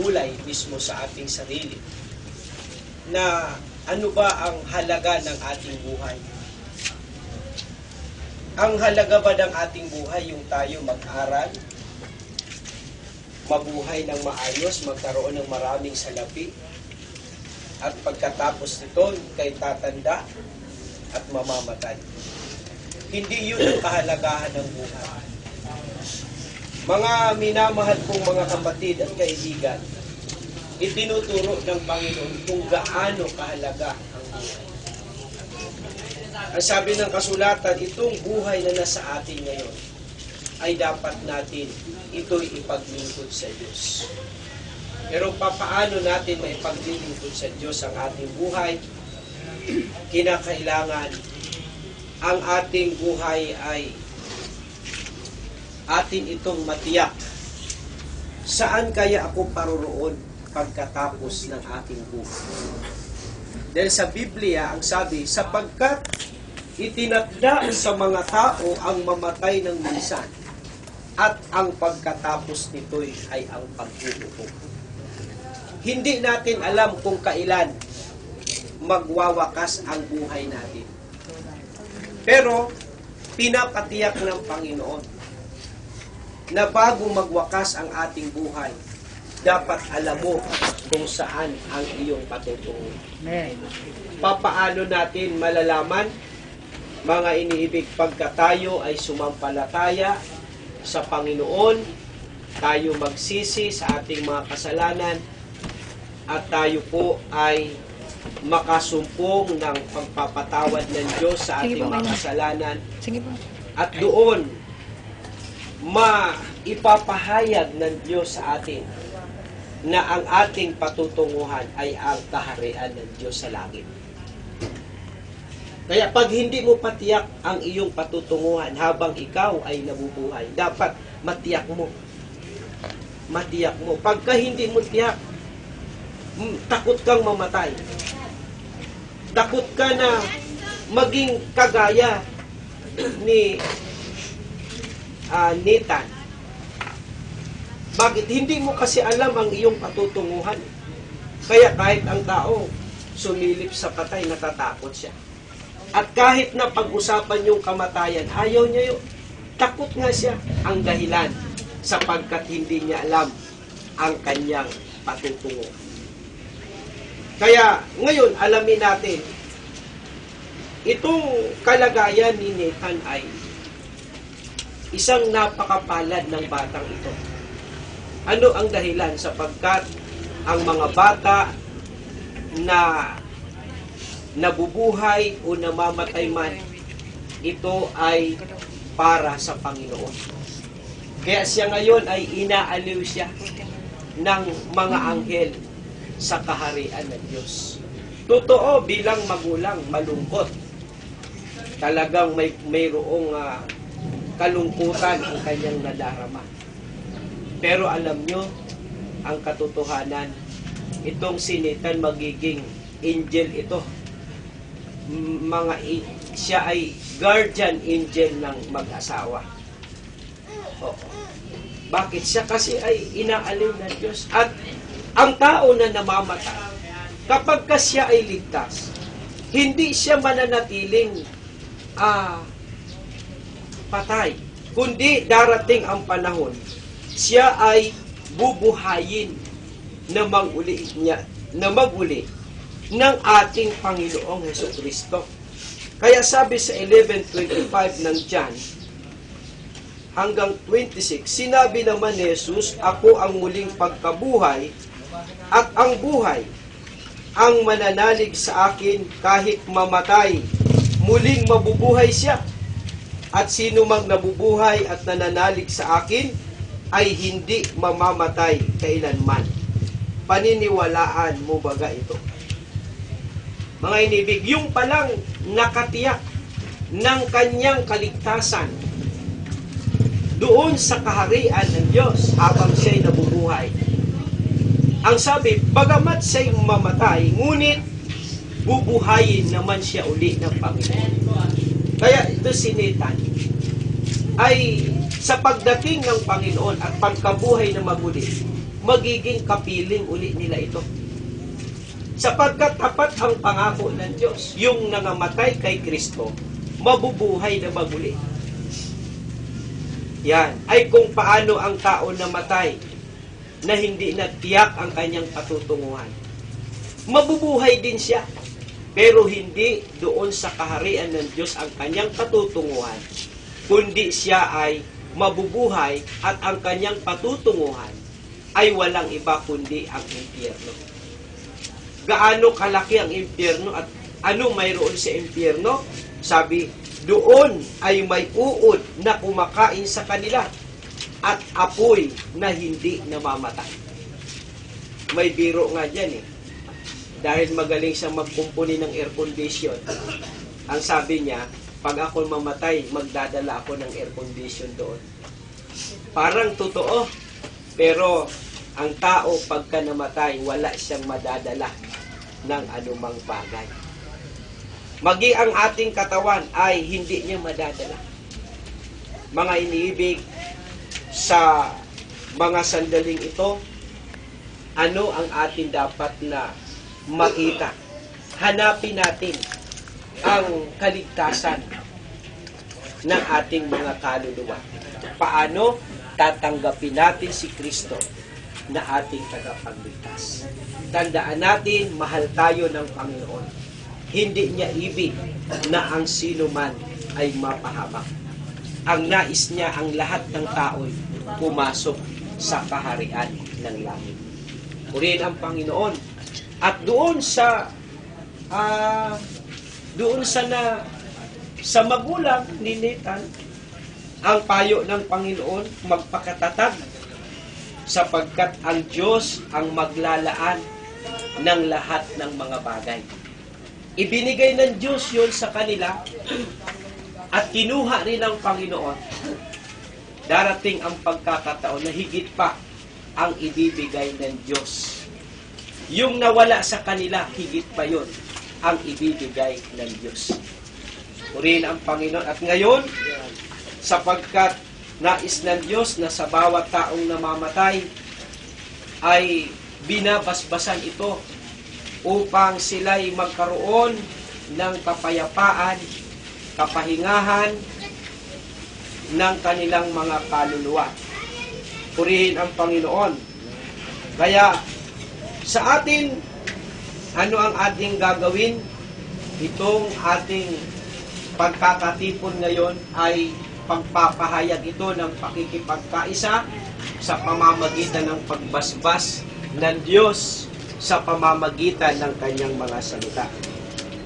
magmulay mismo sa ating sarili na ano ba ang halaga ng ating buhay. Ang halaga ba ng ating buhay yung tayo mag-aral, mabuhay ng maayos, magkaroon ng maraming salapi, at pagkatapos nito, kay tatanda at mamamatay. Hindi yun ang kahalagahan ng buhay. Mga minamahal kong mga kapatid at kaibigan, itinuturo ng Panginoon kung gaano kahalaga ang buhay. Ang sabi ng kasulatan, itong buhay na nasa atin ngayon ay dapat natin ito'y ipaglingkod sa Diyos. Pero papaano natin may paglilingkod sa Diyos ang ating buhay? Kinakailangan ang ating buhay ay atin itong matiyak. Saan kaya ako paroroon pagkatapos ng ating buhay? Dahil sa Biblia, ang sabi, sapagkat itinakda sa mga tao ang mamatay ng minsan, at ang pagkatapos nito'y ay ang pagbubuo. Hindi natin alam kung kailan magwawakas ang buhay natin. Pero, pinapatiyak ng Panginoon na bago magwakas ang ating buhay, dapat alam mo kung saan ang iyong patutungo. Papaano natin malalaman, mga iniibig, pagka tayo ay sumampalataya sa Panginoon, tayo magsisi sa ating mga kasalanan, at tayo po ay makasumpong ng pagpapatawad ng Diyos sa ating mga kasalanan. At doon, maipapahayag ng Diyos sa atin na ang ating patutunguhan ay ang kaharian ng Diyos sa langit. Kaya pag hindi mo patiyak ang iyong patutunguhan habang ikaw ay nabubuhay, dapat matiyak mo. Matiyak mo. Pagka hindi mo tiyak, takot kang mamatay. Takot ka na maging kagaya ni Nathan. Bakit? Hindi mo kasi alam ang iyong patutunguhan. Kaya kahit ang tao sumilip sa patay, natatakot siya. At kahit na pag-usapan yung kamatayan, ayaw niya yun. Takot nga siya. Ang dahilan, sapagkat hindi niya alam ang kanyang patutungo. Kaya ngayon, alamin natin, itong kalagayan ni Nathan ay isang napakapalad ng batang ito. Ano ang dahilan? Sapagkat ang mga bata na nabubuhay o namamatay man, ito ay para sa Panginoon. Kaya siya ngayon ay inaaliw siya ng mga anghel sa kaharian ng Diyos. Totoo, bilang magulang, malungkot. Talagang mayroong kalungkutan ang kanyang nadarama. Pero alam nyo, ang katotohanan, itong si Nathan magiging angel ito. Siya ay guardian angel ng mag-asawa. Oo. Bakit? Siya kasi ay inaaliw ng Diyos. At ang tao na namamatay, kapag siya ay ligtas, hindi siya mananatiling patay. Kundi darating ang panahon, siya ay bubuhayin na maguli ng ating Panginoong Hesukristo. Kaya sabi sa 11:25 ng John hanggang 26, sinabi naman ni Jesus, ako ang muling pagkabuhay at ang buhay. Ang mananalig sa akin kahit mamatay, muling mabubuhay siya. At sino mang nabubuhay at nananalig sa akin ay hindi mamamatay kailanman. Paniniwalaan mo baga ito? Mga inibig, yung palang nakatiyak ng kanyang kaligtasan doon sa kaharian ng Diyos habang siya'y nabubuhay. Ang sabi, bagamat siya'y mamatay, ngunit bubuhayin naman siya uli ng Panginoon. Kaya ito si Nathan ay sa pagdating ng Panginoon at pagkabuhay na maguli, magiging kapiling uli nila ito. Sapagkat tapat ang pangako ng Diyos, yung nangamatay kay Kristo, mabubuhay na maguli. Yan, ay kung paano ang tao namatay na hindi natiyak ang kanyang patutunguhan. Mabubuhay din siya, pero hindi doon sa kaharian ng Diyos ang kanyang patutunguhan, kundi siya ay mabubuhay at ang kanyang patutunguhan ay walang iba kundi ang impyerno. Gaano kalaki ang impyerno at ano mayroon sa impyerno? Sabi, doon ay may uod na kumakain sa kanila at apoy na hindi namamatay. May biro nga dyan dahil magaling siyang magkumpuni ng air condition. Ang sabi niya, pag ako mamatay, magdadala ako ng air condition doon. Parang totoo, pero ang tao pagka namatay, wala siyang madadala ng anumang bagay. Magi ang ating katawan ay hindi niya madadala. Mga iniibig, sa mga sandaling ito, ano ang ating dapat na makita? Hanapin natin ang kaligtasan ng ating mga kaluluwa. Paano tatanggapin natin si Kristo na ating tagapagligtas? Tandaan natin, mahal tayo ng Panginoon. Hindi niya ibig na ang sino man ay mapahamak. Ang nais niya, ang lahat ng tao'y pumasok sa kaharian ng langit. Purihin ang Panginoon. At doon sa magulang ni Nathan, ang payo ng Panginoon, magpakatatag, sapagkat ang Diyos ang maglalaan ng lahat ng mga bagay. Ibinigay ng Diyos yun sa kanila at kinuha rin ng Panginoon. Darating ang pagkakataon na higit pa ang ibibigay ng Diyos. Yung nawala sa kanila, higit pa yun ang ibibigay ng Diyos. Purihin ang Panginoon. At ngayon, sapagkat nais ng Diyos na sa bawat taong namamatay ay binabasbasan ito upang sila'y magkaroon ng kapayapaan, kapahingahan ng kanilang mga kaluluwa. Purihin ang Panginoon. Kaya sa atin, ano ang ating gagawin? Itong ating pagkakatipon ngayon ay pagpapahayag ito ng pakikipagkaisa sa pamamagitan ng pagbasbas ng Diyos sa pamamagitan ng kanyang mga salita.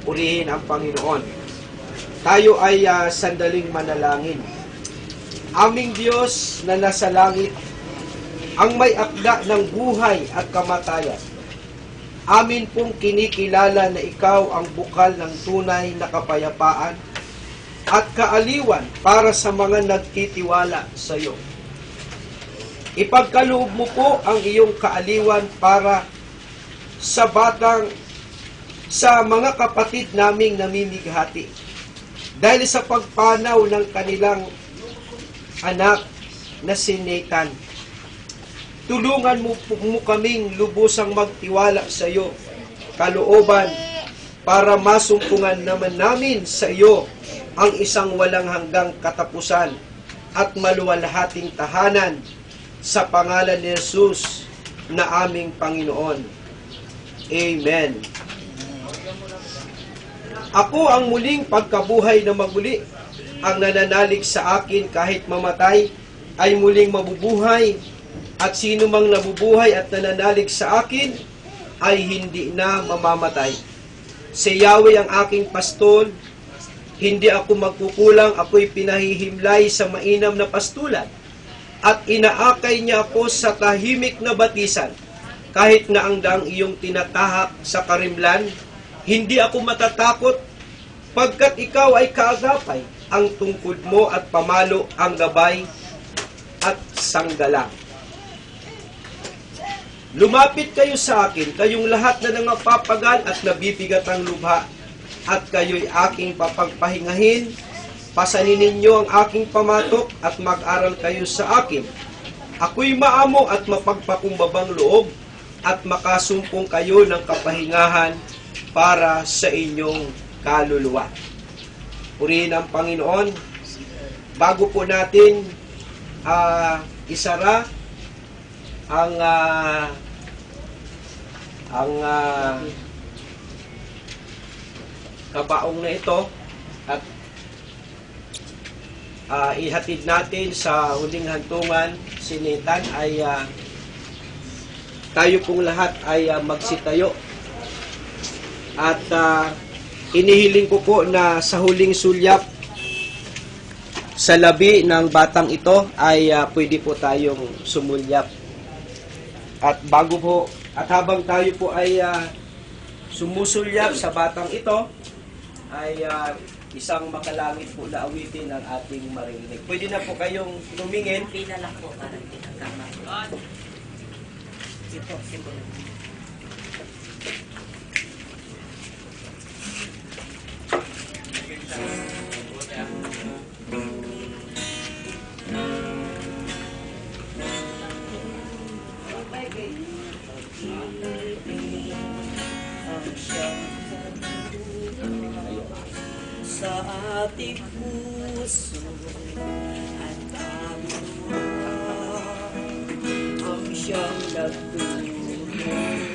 Purihin ang Panginoon. Tayo ay sandaling manalangin. Aming Diyos na nasa langit, ang may akda ng buhay at kamatayan, amin pong kinikilala na ikaw ang bukal ng tunay na kapayapaan at kaaliwan para sa mga nagtitiwala sa iyo. Ipagkaloob mo po ang iyong kaaliwan para sa mga kapatid naming namimighati. Dahil sa pagpanaw ng kanilang anak na si Nathan, tulungan mo kaming lubusang magtiwala sa iyo, kalooban, para masumpungan naman namin sa iyo ang isang walang hanggang katapusan at maluwalhating tahanan sa pangalan ni Jesus na aming Panginoon. Amen. Ako ang muling pagkabuhay na maguli. Ang nananalig sa akin kahit mamatay ay muling mabubuhay, at sino mang nabubuhay at nananalig sa akin ay hindi na mamamatay. Si Yahweh ang aking pastol, hindi ako magkukulang, ako'y pinahihimlay sa mainam na pastulan, at inaakay niya ako sa tahimik na batisan. Kahit na ang daang iyong tinatahak sa karimlan, hindi ako matatakot, pagkat ikaw ay kaagapay, ang tungkod mo at pamalo ang gabay at sanggalang. Lumapit kayo sa akin, kayong lahat na nangapapagal at nabibigat ang lubha, at kayo'y aking papagpahingahin. Pasanin ninyo ang aking pamatok at mag-aral kayo sa akin, Ako'y maamo at mapagpakumbabang loob at makasumpong kayo ng kapahingahan para sa inyong kaluluwa. Purihin ang Panginoon. Bago po natin isara ang kabaong na ito at ihatid natin sa huling hantungan, sinitan, ay tayo pong lahat ay magsitayo. At inihiling ko po na sa huling sulyap sa labi ng batang ito ay pwede po tayong sumulyap. At habang tayo po ay sumusulyap sa batang ito, ay isang makalangit po na awitin ang ating marinig. Pwede na po kayong tumingin. Pina lang po para pinagkama. Ito, simbolo. Sa ating puso at ang siyang nagtulong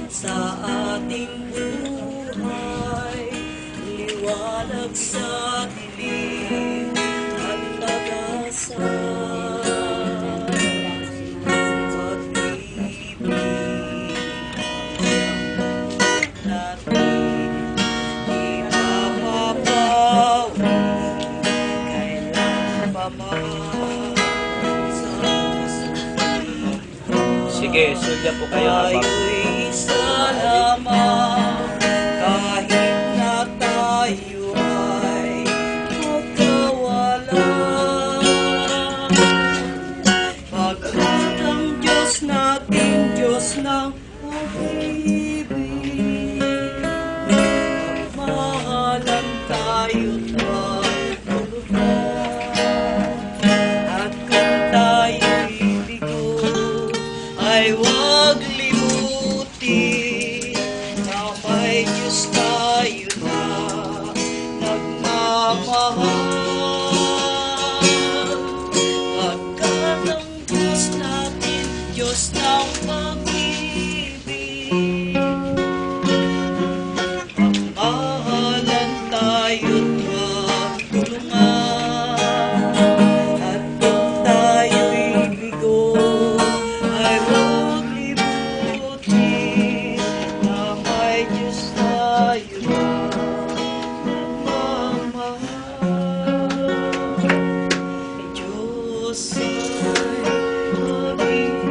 sa ating buhay, liwanag sa dilim at tagasay, pag-ibig natin. Sige, sulya po kayo habang. Tayo'y salamat kahit na tayo ay magkawalan. Pagkat ang Diyos natin, Diyos ng pag-ibig, magmahalan tayo't magtulungan. At kung tayo'y bigo, ay huwag limutin na may Diyos tayo na nagmamahal. Pagkat ang Diyos natin, Diyos ng pag-ibig, magmahalan tayo't magtulungan. At kung tayo'y bigo, ay huwag limutin na may Diyos tayo na nagmamahal. Diyos ay pag-ibig.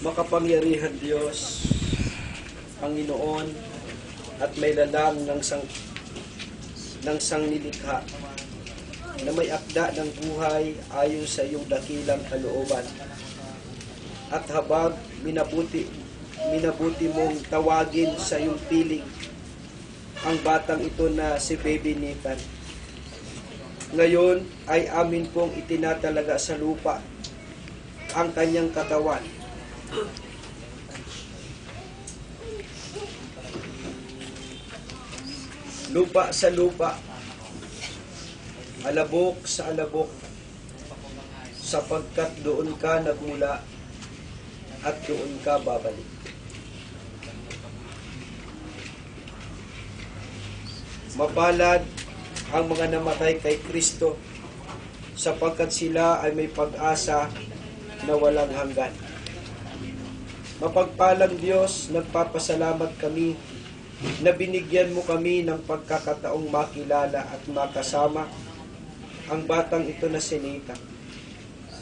Makapangyarihan Diyos, Panginoon, at may lalang ng sanglilikha na may akda ng buhay ayon sa iyong dakilang kalooban. At habang minabuti mong tawagin sa iyong piling ang batang ito na si Baby Nathan, ngayon ay amin pong itinatalaga sa lupa ang kanyang katawan. Lupa sa lupa, alabok sa alabok, sapagkat doon ka nagmula at doon ka babalik. Mapalad ang mga namatay kay Kristo, sapagkat sila ay may pag-asa na walang hanggan. Mapagpalang Diyos, nagpapasalamat kami na binigyan mo kami ng pagkakataong makilala at makasama ang batang ito na si Nathan.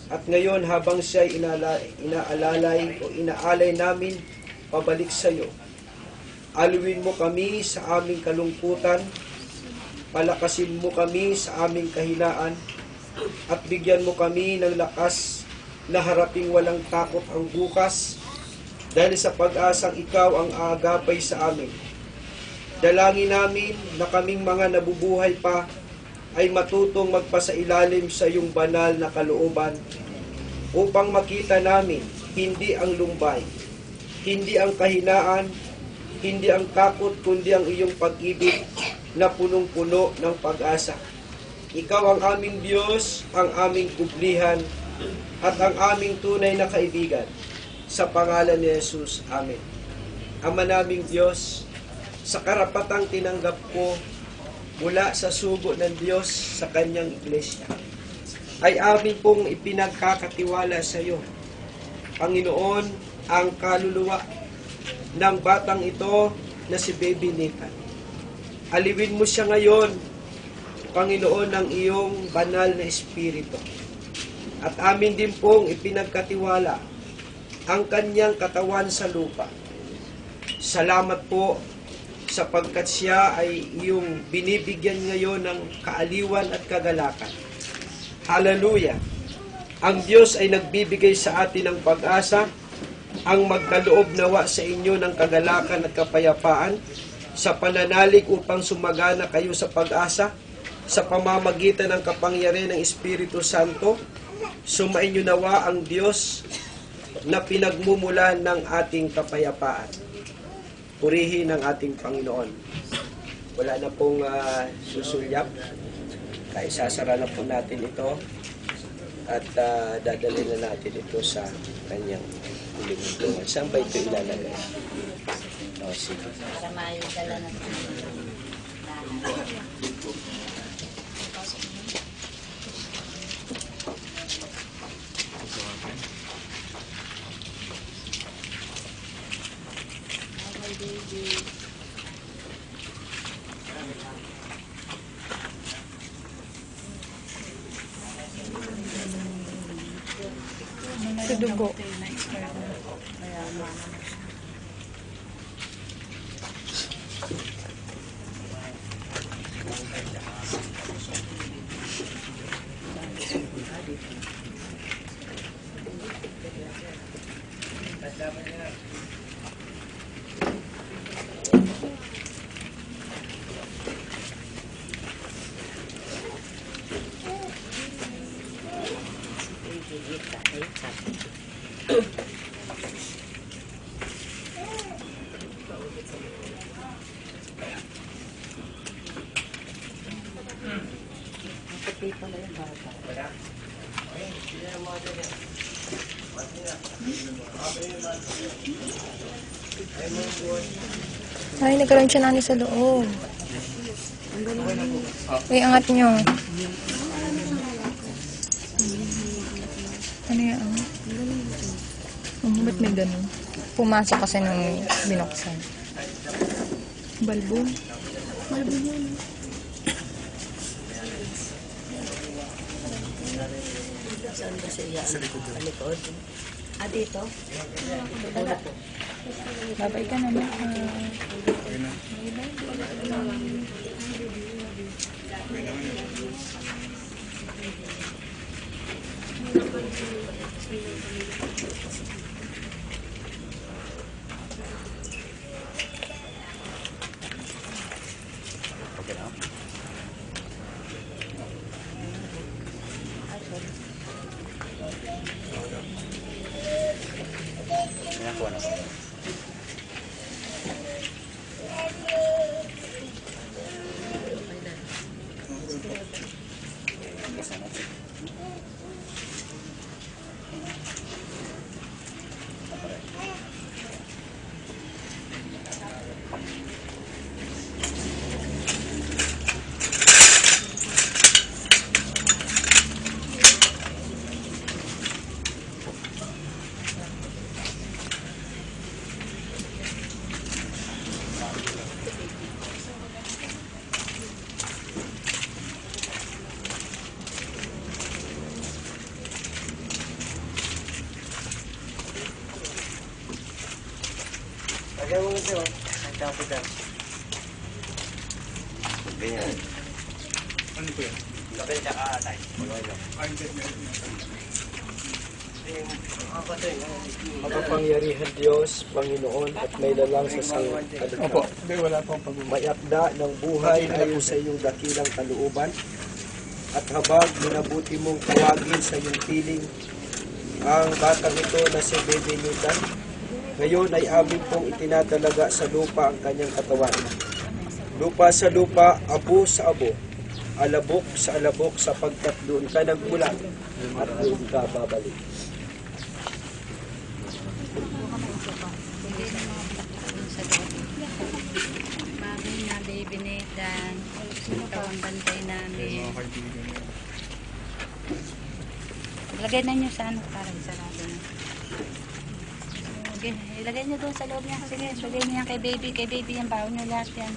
At ngayon, habang siya inaalay namin pabalik sa iyo, aluin mo kami sa aming kalungkutan Palakasin mo kami sa aming kahinaan at bigyan mo kami ng lakas na haraping walang takot ang bukas dahil sa pag-asang ikaw ang aagapay sa amin. Dalangin namin na kaming mga nabubuhay pa ay matutong magpasailalim sa iyong banal na kalooban upang makita namin hindi ang lumbay, hindi ang kahinaan, hindi ang takot, kundi ang iyong pag-ibig na punong-puno ng pag-asa. Ikaw ang aming Diyos, ang aming kublihan, at ang aming tunay na kaibigan. Sa pangalan ni Jesus, Amen. Ama naming Diyos, sa karapatang tinanggap ko mula sa sugo ng Diyos sa kanyang iglesia, ay amin pong ipinagkakatiwala sa iyo, Panginoon, ang kaluluwa ng batang ito na si Baby Nathan. Aliwin mo siya ngayon, Panginoon, ng iyong banal na espiritu. At amin din pong ipinagkatiwala ang kanyang katawan sa lupa. Salamat po sapagkat siya ay iyong binibigyan ngayon ng kaaliwan at kagalakan. Hallelujah! Ang Diyos ay nagbibigay sa atin ng pag-asa, ang magkaloob nawa sa inyo ng kagalakan at kapayapaan, sa pananalig upang sumagana kayo sa pag-asa, sa pamamagitan ng kapangyarihan ng Espiritu Santo. Sumainyo nawa ang Diyos na pinagmumulan ng ating kapayapaan. Purihin ang ating Panginoon. Wala na pong susulyap. Kaya sasara na po natin ito at dadalhin na natin ito sa kanyang huling tulungan. Saan ba ito ilalagay? O, sige. Para maayos dala ng Sa dugo. puti pala yung bata. Ay, nagkaroon siya nani sa loob. Uy, angat nyo. Ano yan? Ba't may ganun? Pumasok kasi nung binuksan. Balbo. Balbo yun. Saan ba siya? Sa likod. Sa likod? Ah, dito? Wala po. Babay ka naman. Okay na? Nakuha na ko. Lagyan mo ito. Ang tapo dyan. Ganyan. Gabi tsaka tayo. Makapangyarihan Diyos, Panginoon, at may lalang sa sangkalikha. May akda ng buhay ayon sa iyong dakilang kalooban, at habang minabuti mong tawagin sa iyong piling ang batang ito na si Baby Nathan, ngayon ay amin pong itinatalaga sa lupa ang kanyang katawan. Lupa sa lupa, abo sa abo, alabok sa alabok, sapagkat doon ka nagmula at doon ka babalik. Bagay na Baby Nathan. Ito ang bantay namin. Lagay na nyo sa ano para sarado na. Okay, ilagay nyo doon sa loob niya. Sige, ilagay nyo yan kay baby. Kay baby yan, bawal nyo lahat yan.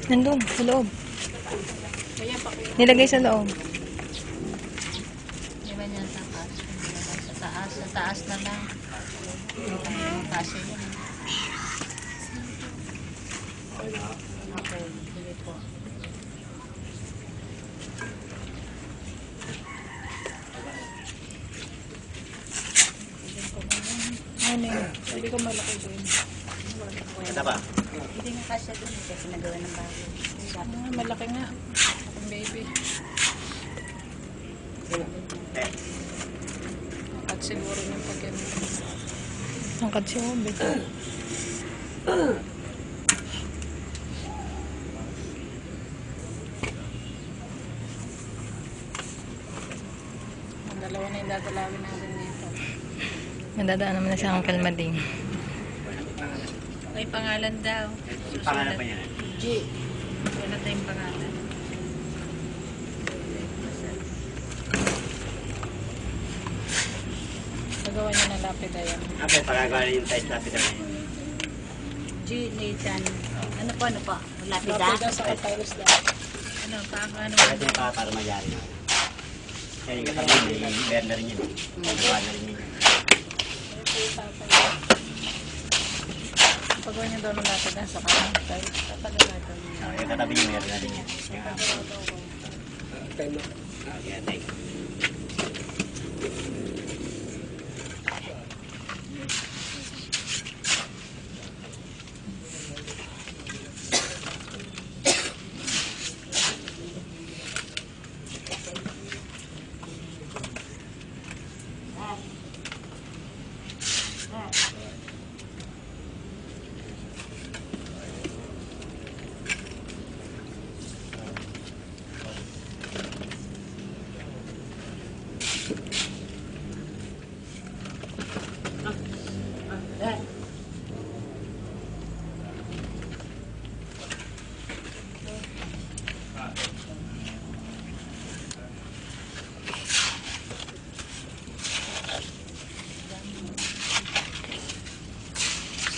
Nandun, sa loob. Nilagay sa loob. Di ba niyan sa taas? Sa taas, sa taas na lang. Ang kaso yun. Okay, sige po. Ano yun? Hindi ko malaki din. Ito ba? Hindi nga kasya doon kasi nagawa ng bago. Malaki nga. Akong baby. At siguro yung pag-yan. Ang katsi mo, baby. Ang dalawa na yung dadalawin natin dito. Nadadaan naman na siya ang kalmading. May pangalan daw. Pangalan pa niya. G. Wala tayong pangalan. Nagawa niya ng lapida yan. Okay, pagkagawa na yung tight lapid na yun. G. Nathan. Ano po, ano po? Lapida? Lapida sa katiles daw. Ano, paano? Pwede pa para magyari na. Kaya yung katabi, may bear na rin yun. Nagawa na rin yun. Pagawa niya daw ng lapida sa katiles. Tatagal natin. Yung katabi niya, meron na rin yun. Okay, thank you.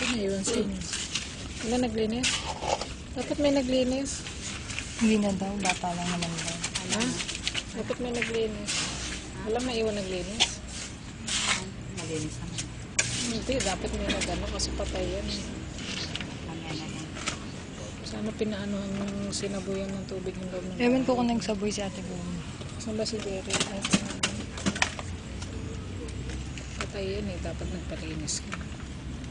Sino yun? Sino? Wala naglinis? Dapat may naglinis. Hindi na daw, bata lang naman daw. Ha? Dapat may naglinis. Wala maiwan naglinis. Malinis naman. Hindi, dapat may nagano kasi patay yan. Mamaya na lang. Sana pinaano ang sinabuyan ng tubig ng loob ng Ewan ko kung nagsaboy si Ate Boom. Saan ba si Jerry? Patay yan eh, dapat nagpalinis ka.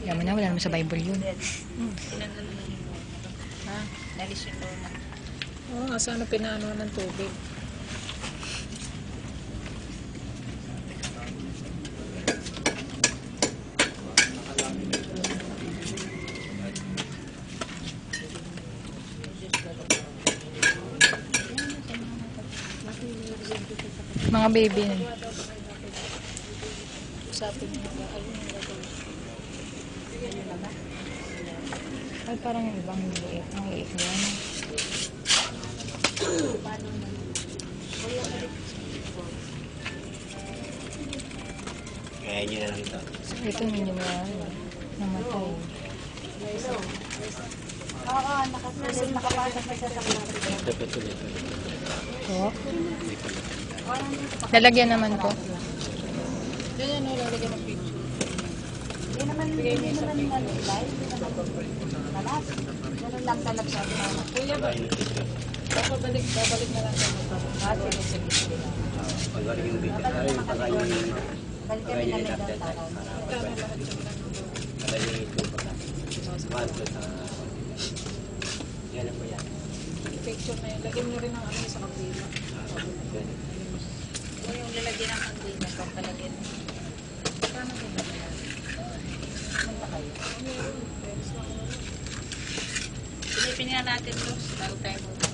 Yaman na, wala naman sa Bible yun. Tinanggal na lang yung lona. Ha? Nalis yung lona. Oo nga, sana pinaano ng tubig. Mga baby na. Usapin niya ba? Ayun yung gagawin. Ay, parang yung ibang liit. Ang liit yan. Kaya nyo na lang ito. Ito medyo namatay. Oo, nakapasok pa siya sa mga. Ito po. Lalagyan naman po. Hindi naman live. Hindi naman malas. Ganun lang talaga. Kuya ba? Babalik na lang tayo. Sige. Pagbalik yung video. Ay, pagkain. Balik kami na may daw tara. Pagkain ito. Mahal ko sa... Yan po yan. Picture na yun. Lagyan mo rin ang ano sa kabila. Kung yung lalagyan ng kandila, pag talagyan. Kano din ba yan? Punta kayo. Pilipin nga natin, Luz. Bago tayo mo.